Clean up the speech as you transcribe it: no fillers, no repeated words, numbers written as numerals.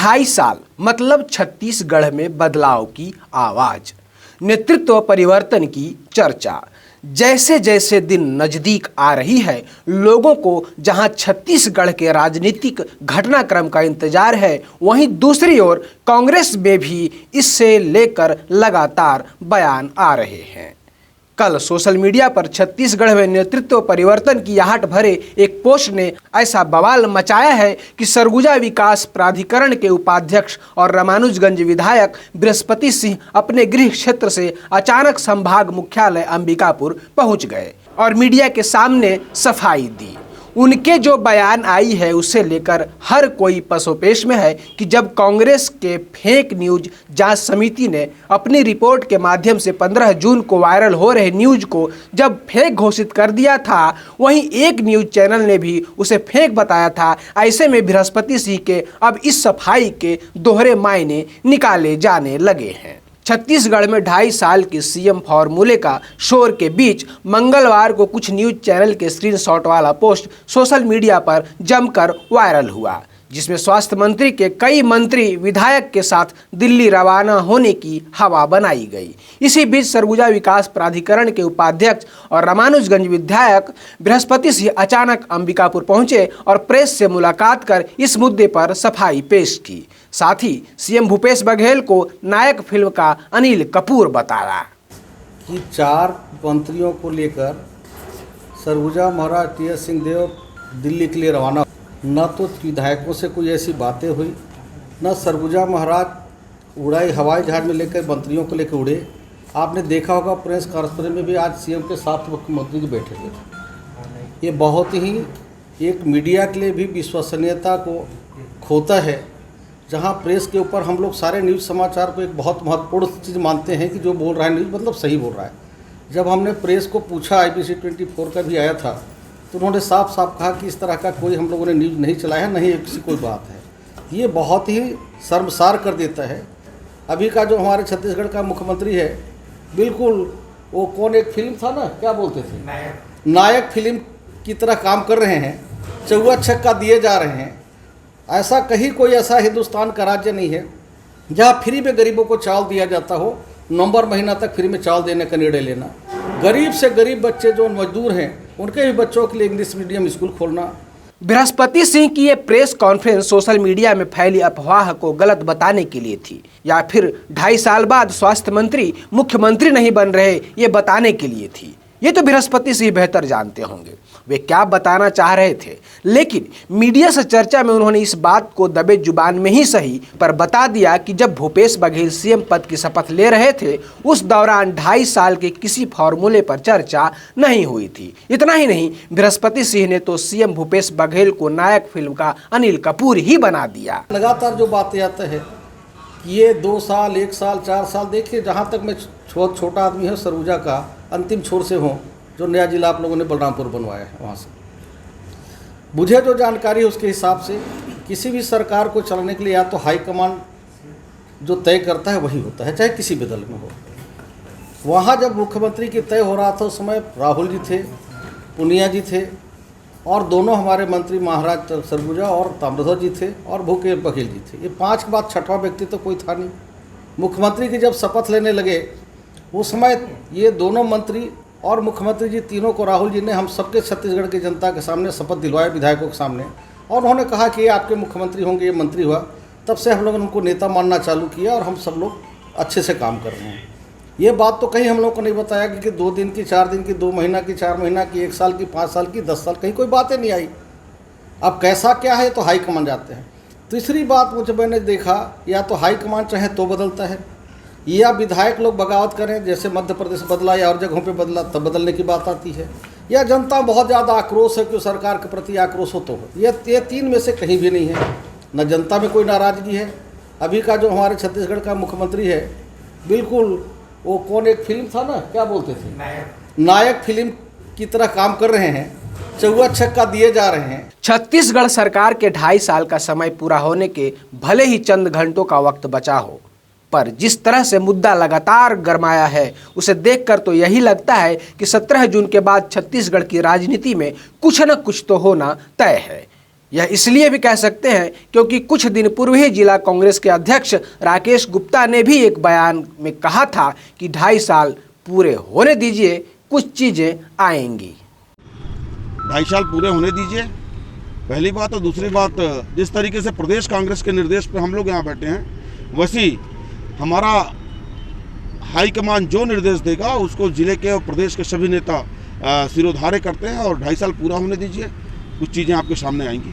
2.5 साल मतलब छत्तीसगढ़ में बदलाव की आवाज, नेतृत्व परिवर्तन की चर्चा। जैसे जैसे दिन नजदीक आ रही है, लोगों को जहां छत्तीसगढ़ के राजनीतिक घटनाक्रम का इंतजार है, वहीं दूसरी ओर कांग्रेस में भी इससे लेकर लगातार बयान आ रहे हैं। कल सोशल मीडिया पर छत्तीसगढ़ में नेतृत्व परिवर्तन की आहट भरे एक पोस्ट ने ऐसा बवाल मचाया है कि सरगुजा विकास प्राधिकरण के उपाध्यक्ष और रामानुजगंज विधायक बृहस्पति सिंह अपने गृह क्षेत्र से अचानक संभाग मुख्यालय अंबिकापुर पहुंच गए और मीडिया के सामने सफाई दी। उनके जो बयान आई है उसे लेकर हर कोई पसोपेश में है कि जब कांग्रेस के फेक न्यूज जांच समिति ने अपनी रिपोर्ट के माध्यम से 15 जून को वायरल हो रहे न्यूज को जब फेक घोषित कर दिया था, वहीं एक न्यूज चैनल ने भी उसे फेक बताया था। ऐसे में बृहस्पति सिंह के अब इस सफाई के दोहरे मायने निकाले जाने लगे हैं। छत्तीसगढ़ में 2.5 साल के सीएम फॉर्मूले का शोर के बीच मंगलवार को कुछ न्यूज चैनल के स्क्रीनशॉट वाला पोस्ट सोशल मीडिया पर जमकर वायरल हुआ, जिसमें स्वास्थ्य मंत्री के कई मंत्री विधायक के साथ दिल्ली रवाना होने की हवा बनाई गई। इसी बीच सरगुजा विकास प्राधिकरण के उपाध्यक्ष और रामानुजगंज विधायक बृहस्पति सिंह अचानक अंबिकापुर पहुंचे और प्रेस से मुलाकात कर इस मुद्दे पर सफाई पेश की। साथ ही सीएम भूपेश बघेल को नायक फिल्म का अनिल कपूर बताया कि 4 मंत्रियों को लेकर सरगुजा महाराज टी.एस. सिंहदेव दिल्ली के लिए रवाना। न तो विधायकों से कोई ऐसी बातें हुई, न सरगुजा महाराज उड़ाई हवाई जहाज में लेकर मंत्रियों को लेकर उड़े। आपने देखा होगा प्रेस कॉन्फ्रेंस में भी आज सीएम के साथ मुख्यमंत्री जी बैठे थे। ये बहुत ही एक मीडिया के लिए भी विश्वसनीयता को खोता है, जहाँ प्रेस के ऊपर हम लोग सारे न्यूज़ समाचार को एक बहुत महत्वपूर्ण चीज़ मानते हैं कि जो बोल रहा है न्यूज़ मतलब सही बोल रहा है। जब हमने प्रेस को पूछा, IBC 24 का भी आया था, तो उन्होंने साफ साफ कहा कि इस तरह का कोई हम लोगों ने न्यूज़ नहीं चलाया है, नहीं किसी कोई बात है। ये बहुत ही शर्मसार कर देता है। अभी का जो हमारे छत्तीसगढ़ का मुख्यमंत्री है, बिल्कुल वो कौन एक फिल्म था ना, क्या बोलते थे, नायक फिल्म की तरह काम कर रहे हैं, चौवा छक्का दिए जा रहे हैं। ऐसा कहीं कोई ऐसा हिंदुस्तान का राज्य नहीं है जहाँ फ्री में गरीबों को चावल दिया जाता हो। नवंबर महीना तक फ्री में चावल देने का निर्णय लेना, गरीब से गरीब बच्चे जो मजदूर हैं उनके भी बच्चों के लिए इंग्लिश मीडियम स्कूल खोलना। बृहस्पति सिंह की ये प्रेस कॉन्फ्रेंस सोशल मीडिया में फैली अफवाह को गलत बताने के लिए थी, या फिर 2.5 साल बाद स्वास्थ्य मंत्री मुख्यमंत्री नहीं बन रहे ये बताने के लिए थी? ये तो बृहस्पति सिंह बेहतर जानते होंगे वे क्या बताना चाह रहे थे। लेकिन मीडिया से चर्चा में उन्होंने इस बात को दबे जुबान में ही सही पर बता दिया कि जब भूपेश बघेल सीएम पद की शपथ ले रहे थे, उस दौरान 2.5 साल के किसी फॉर्मूले पर चर्चा नहीं हुई थी। इतना ही नहीं, बृहस्पति सिंह ने तो सीएम भूपेश बघेल को नायक फिल्म का अनिल कपूर ही बना दिया। लगातार जो बातें आते हैं ये 2 साल, 1 साल, 4 साल, देखिए जहाँ तक मैं छोटा आदमी है, सरगुजा का अंतिम छोर से हूँ, जो नया जिला आप लोगों ने बलरामपुर बनवाया है, वहाँ से मुझे जो जानकारी है उसके हिसाब से किसी भी सरकार को चलाने के लिए या तो हाईकमान जो तय करता है वही होता है, चाहे किसी भी दल में हो। वहाँ जब मुख्यमंत्री की तय हो रहा था उस समय राहुल जी थे, पुनिया जी थे और दोनों हमारे मंत्री महाराज सरगुजा और ताम्रध्वज जी थे और भूपेश बघेल जी थे। ये 5 के बाद 6वां व्यक्ति तो कोई था नहीं। मुख्यमंत्री की जब शपथ लेने लगे उस समय ये दोनों मंत्री और मुख्यमंत्री जी तीनों को राहुल जी ने हम सबके छत्तीसगढ़ की जनता के सामने शपथ दिलवाया, विधायकों के सामने, और उन्होंने कहा कि ये आपके मुख्यमंत्री होंगे, ये मंत्री हुआ। तब से हम लोगों ने उनको नेता मानना चालू किया और हम सब लोग अच्छे से काम कर रहे हैं। ये बात तो कहीं हम लोग को नहीं बताया कि 2 दिन की, 4 दिन की, 2 महीना की, 4 महीना की, 1 साल की, 5 साल की, 10 साल, कहीं कोई बातें नहीं आई। अब कैसा क्या है तो हाईकमान जाते हैं। तीसरी बात मुझे मैंने देखा, या तो हाईकमान चाहे तो बदलता है, या विधायक लोग बगावत करें, जैसे मध्य प्रदेश बदला या और जगहों पे बदला तब बदलने की बात आती है, या जनता बहुत ज़्यादा आक्रोश है कि सरकार के प्रति आक्रोश हो तो हो। ये 3 में से कहीं भी नहीं है। न जनता में कोई नाराज़गी है। अभी का जो हमारे छत्तीसगढ़ का मुख्यमंत्री है, बिल्कुल वो कौन एक फिल्म था ना, क्या बोलते थे, नायक फिल्म की तरह काम कर रहे हैं, चौवा छक्का दिए जा रहे हैं। छत्तीसगढ़ सरकार के 2.5 साल का समय पूरा होने के भले ही चंद घंटों का वक्त बचा हो, पर जिस तरह से मुद्दा लगातार गरमाया है उसे देखकर तो यही लगता है कि 17 जून के बाद छत्तीसगढ़ की राजनीति में कुछ न कुछ तो होना तय है। यह इसलिए भी कह सकते हैं क्योंकि कुछ दिन पूर्व ही जिला कांग्रेस के अध्यक्ष राकेश गुप्ता ने भी एक बयान में कहा था कि 2.5 साल पूरे होने दीजिए, कुछ चीजें आएंगी। 2.5 साल पूरे होने दीजिए, पहली बात। और दूसरी बात, जिस तरीके से प्रदेश कांग्रेस के निर्देश पे हम लोग यहाँ बैठे हैं, वैसी हमारा हाईकमान जो निर्देश देगा उसको जिले के और प्रदेश के सभी नेता सिरोधार्य करते हैं। और 2.5 साल पूरा होने दीजिए, कुछ चीज़ें आपके सामने आएंगी।